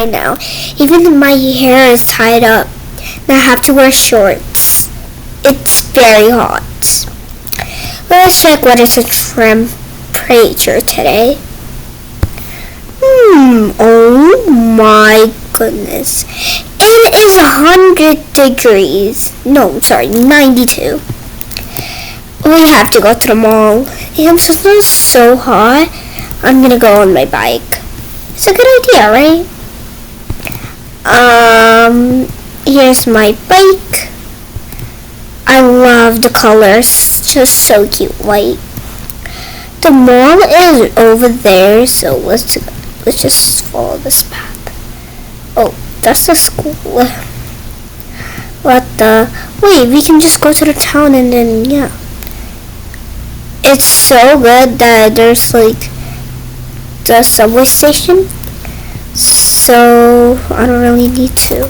right now. Even my hair is tied up. And I have to wear shorts. It's very hot. Let's check what is the temperature today. Oh my goodness. It is 100 degrees. No, sorry, 92. We have to go to the mall. And since it's so hot, I'm gonna go on my bike. It's a good idea, right? Here's my bike. I love the colors. Just so cute, white. The mall is over there, so let's just follow this path. Oh, that's the school. What the? Wait, we can just go to the town and then, yeah. It's so good that there's like the subway station. So, I don't really need to.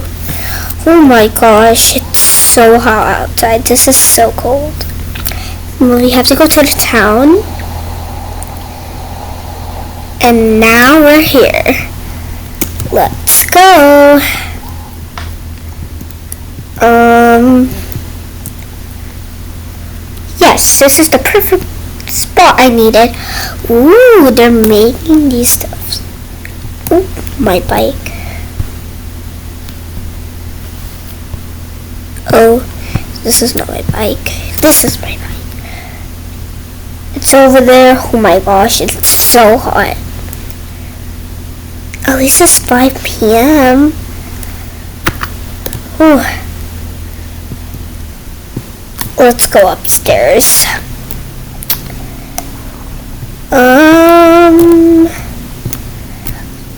Oh my gosh, it's so hot outside. This is so cold. We have to go to the town. And now we're here. Let's go. Yes, this is the perfect spot I needed. Ooh, they're making these stuffs. Ooh, my bike. Oh, this is not my bike. This is my bike. It's over there. Oh my gosh, it's so hot. At least it's 5 p.m. Ooh. Let's go upstairs.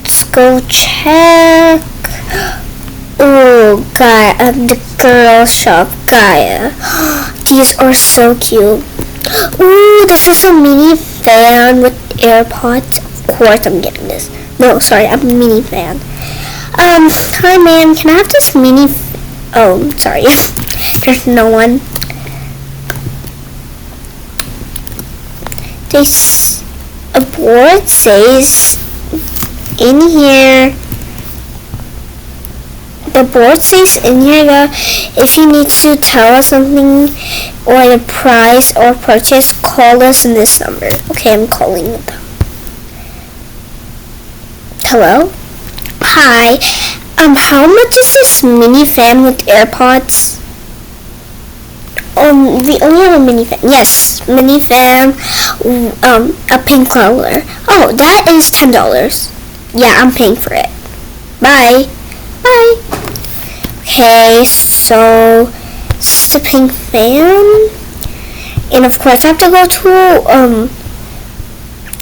Let's go check. Oh, the girl shop, Gaia. These are so cute. Ooh, this is a mini fan with AirPods. Of course I'm getting this. No, sorry, I'm a mini fan. Hi ma'am, can I have this mini oh, sorry. There's no one. A board says in here. The board says in here that if you need to tell us something or the price or purchase, call us in this number. Okay, I'm calling them. Hello? Hi. How much is this mini fan with AirPods? We only have a mini fan. Yes, mini fan, a pink color. Oh, that is $10. Yeah, I'm paying for it. Bye. Bye. Okay, so this is the pink fan. And of course I have to go to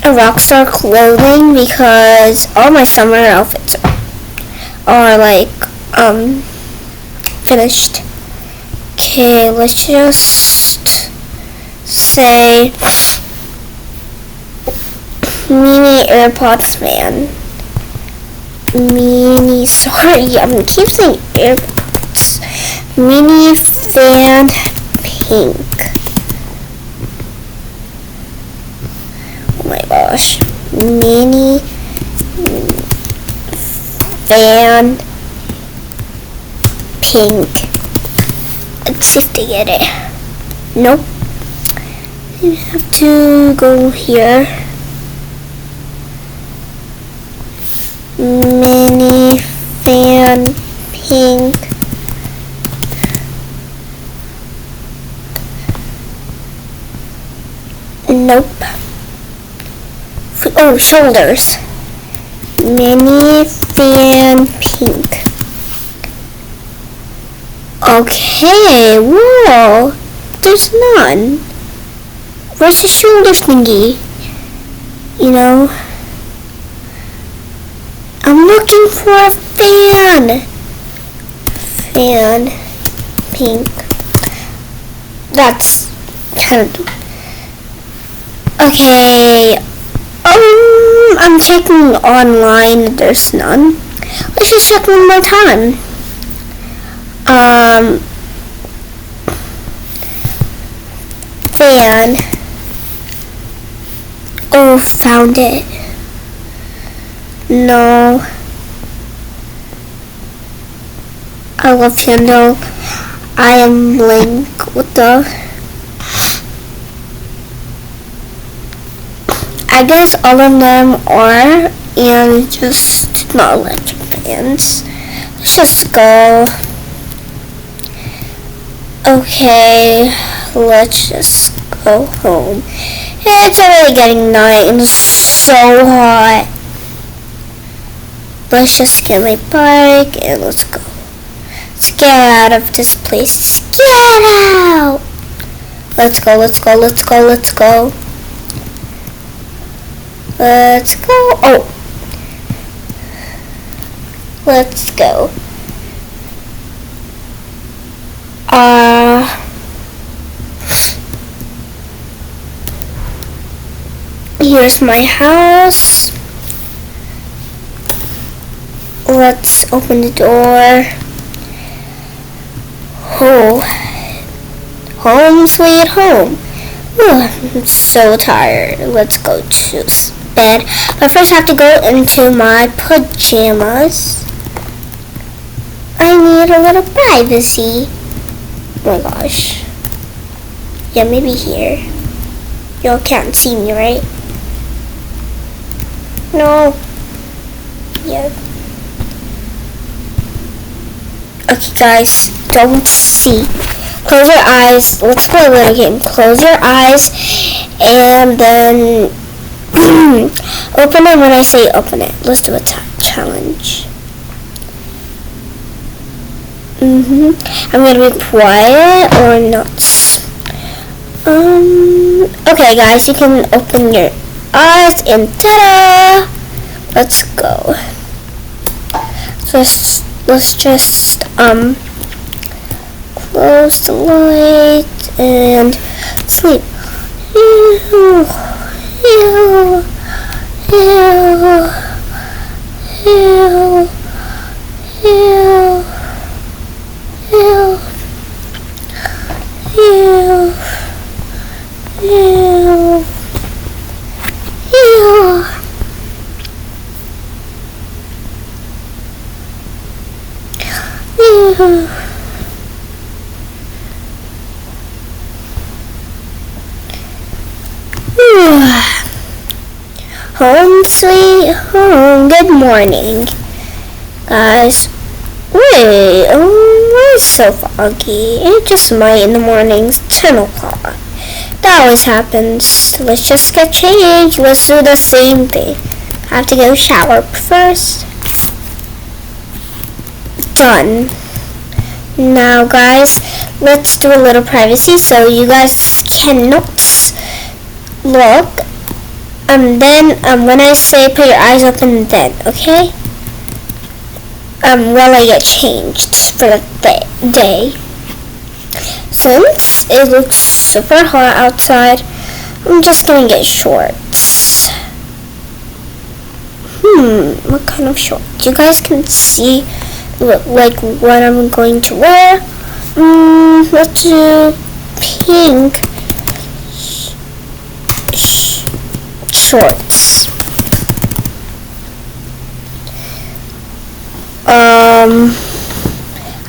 a Rockstar clothing because all my summer outfits are like finished. Okay, let's just say mini AirPods fan. Mini, sorry, I'm keep saying AirPods. Mini fan pink. Oh my gosh. Mini fan pink. Let's see if they get it. Nope. You have to go here. Mini fan pink. Nope. Oh, shoulders. Mini fan pink. Okay, whoa. There's none. Where's the shoulder thingy? You know? I'm looking for a fan. Fan pink. That's kind of... Okay. I'm checking online. There's none. Let's just check one more time. Fan. Oh, found it. No. I love Kendall. I am Link. What the? I guess all of them are, and just not electric fans. Let's just go. Okay, let's just go home. It's already getting night and it's so hot. Let's just get my bike and let's go. Let's get out of this place. Get out! Let's go, let's go, let's go, let's go. Let's go. Oh. Let's go. Here's my house. Let's open the door. Oh. Home sweet home. I'm so tired. Let's go to bed. But first I have to go into my pajamas. I need a little privacy. Oh my gosh. Yeah, maybe here. Y'all can't see me, right? No. Yeah. Okay, guys. Don't see. Close your eyes. Let's play a little game. Close your eyes. And then open it when I say open it. Let's do a challenge. I'm gonna be quiet or not. Okay, guys, you can open your eyes and ta-da! Let's go. So let's just close the light and sleep. Home sweet home. Good morning, guys. Wait, it's so foggy. It just might in the mornings. 10 o'clock. That always happens. Let's just get changed. Let's do the same thing. I have to go shower first. Done. Now, guys, let's do a little privacy so you guys cannot look. Then when I say put your eyes open, then okay. While I get changed for the day. Since it looks super hot outside, I'm just gonna get shorts. What kind of shorts? You guys can see like what I'm going to wear. Let's do pink shorts.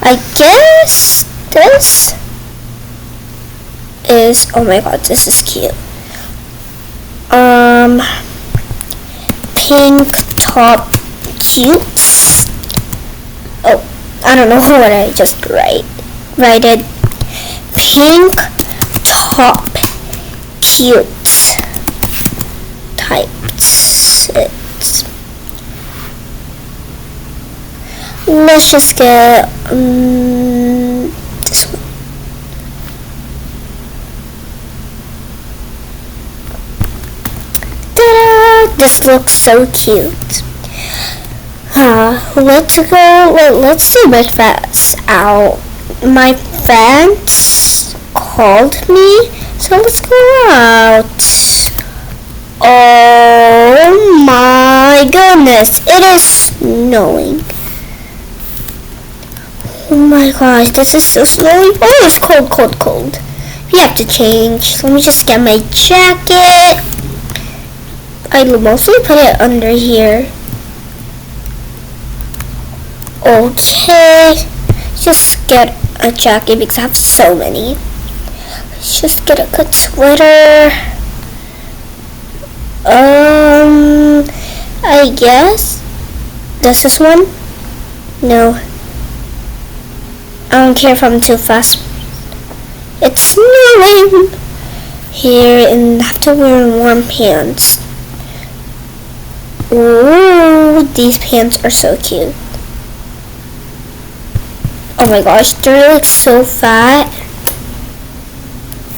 I guess this is, oh my god, this is cute. Pink top cute. Oh, I don't know what I just wrote. Pink top cute types. Let's just get this one. Ta-da! This looks so cute. Let's do breakfast out. My friends called me, so let's go out. Oh my goodness, it is snowing. Oh my gosh, this is so snowy. Oh, it's cold. We have to change. Let me just get my jacket. I mostly put it under here. Okay, just get a jacket because I have so many. Let's just get a good sweater. I guess. Does this one? No. I don't care if I'm too fast. It's snowing here and I have to wear warm pants. Ooh, these pants are so cute. Oh my gosh, they're like so fat.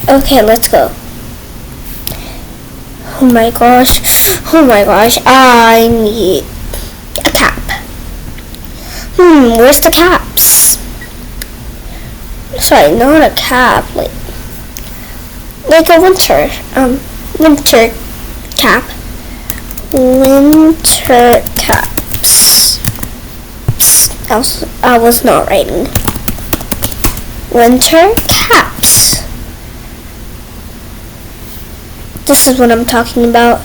Okay, let's go. Oh my gosh, I need a cap. Where's the caps? Sorry, not a cap, like a winter cap. Winter caps. I was not writing. Winter caps. This is what I'm talking about.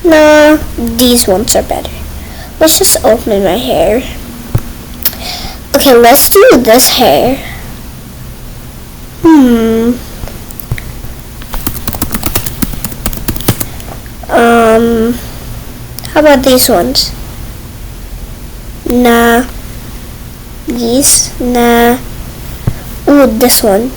Nah, these ones are better. Let's just open my hair. Okay, let's do this hair. How about these ones? Nah. These? Nah. Ooh, this one.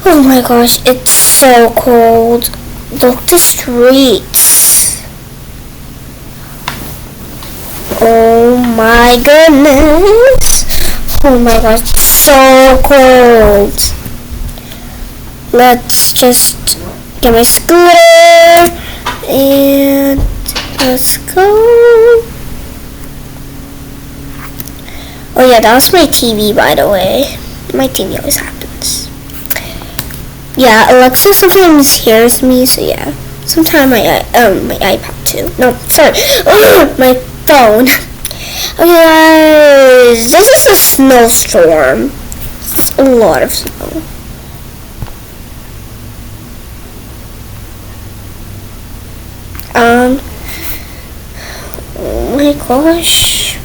Oh my gosh, it's so cold. Look at the streets. Oh my goodness. Oh my gosh, it's so cold. Let's just get my scooter and let's go. Oh yeah, that was my TV, by the way. My TV always happens. Yeah, Alexa sometimes hears me, so yeah. Sometimes my iPad too. No, sorry, my phone. Okay, guys, this is a snowstorm. A lot of snow. Oh my gosh.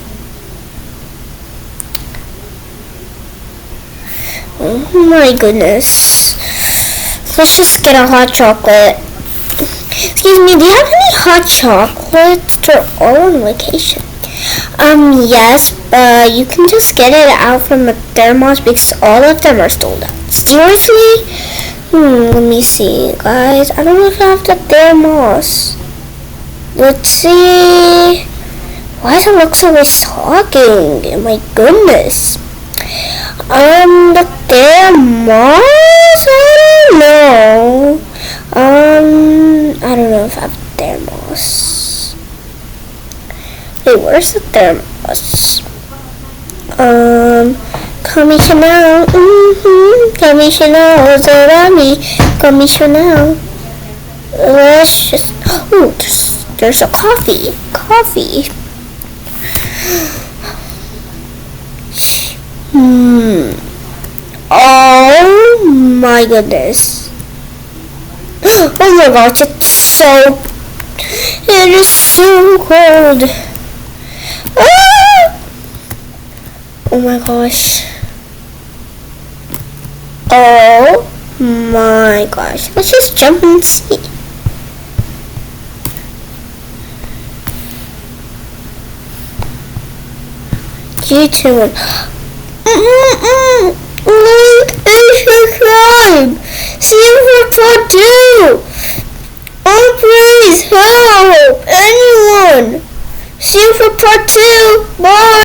Oh my goodness. Let's just get a hot chocolate. Excuse me, do you have any hot chocolates? They're all on vacation. Yes, but you can just get it out from the thermos because all of them are sold out. Seriously? Let me see, guys. I don't know if I have the thermos. Let's see. Why does Alexa always talking? Oh my goodness. The thermos? I don't know. I don't know if I have the thermos. Wait, where's the thermos? Commissioner. Commissioner, Commissioner. Let's just. Oh, there's a coffee. Oh my goodness. Oh my gosh, it is so cold. Oh my gosh. Oh my gosh. Let's just jump and see. YouTube. Like and subscribe. See you for part 2. Oh please help anyone. See you for part 2. Bye.